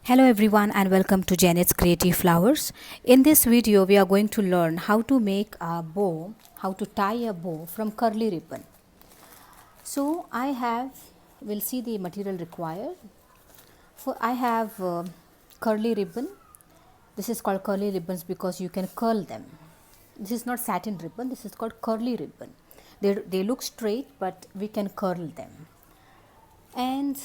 Hello everyone and welcome to Janet's Creative Flowers. In this video we are going to learn how to make a bow, how to tie a bow from curly ribbon. So we'll see the material required. I have curly ribbon. This is called curly ribbons because you can curl them. This is not satin ribbon, this is called curly ribbon. They look straight but we can curl them. And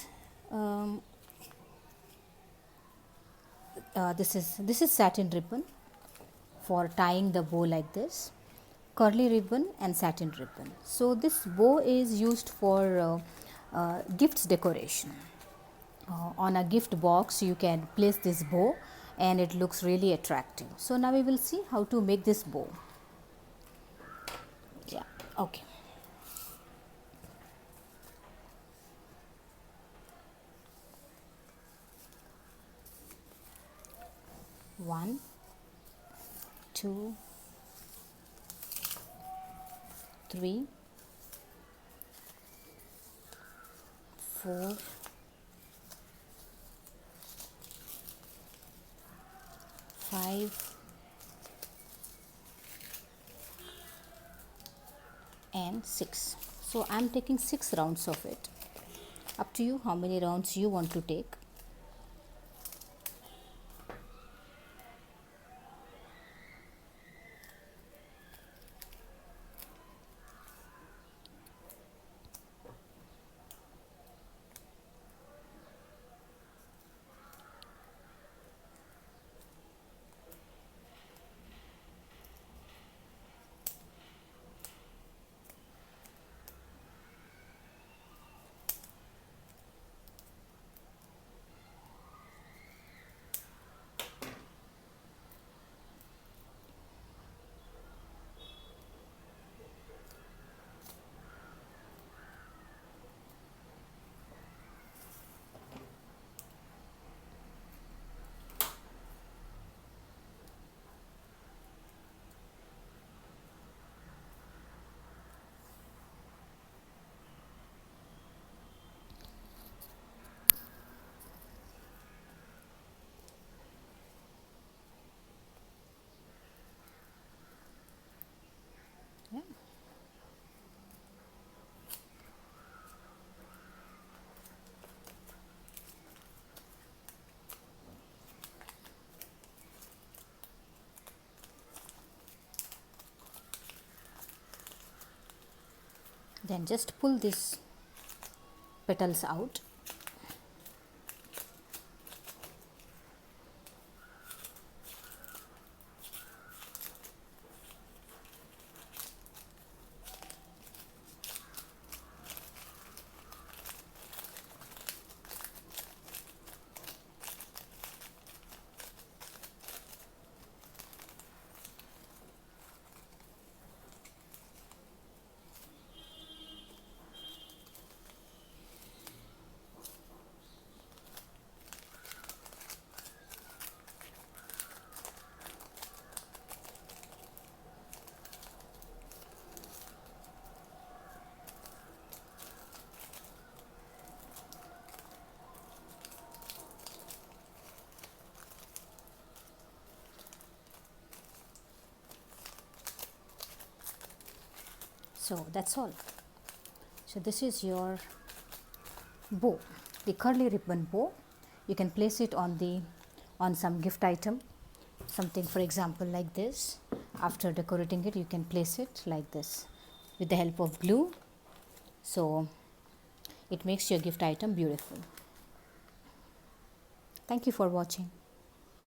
this is satin ribbon for tying the bow like this, curly ribbon and satin ribbon. So this bow is used for gifts decoration. On a gift box you can place this bow and it looks really attractive. So now we will see how to make this bow. Yeah, okay. One, two, three, four, five, and 6. So I am taking 6 rounds of it. Up to you how many rounds you want to take. Yeah. Then just pull these petals out. So that's all. So this is your bow, the curly ribbon bow. You can place it on some gift item, something for example like this. After decorating it you can place it like this with the help of glue. So it makes your gift item beautiful. Thank you for watching.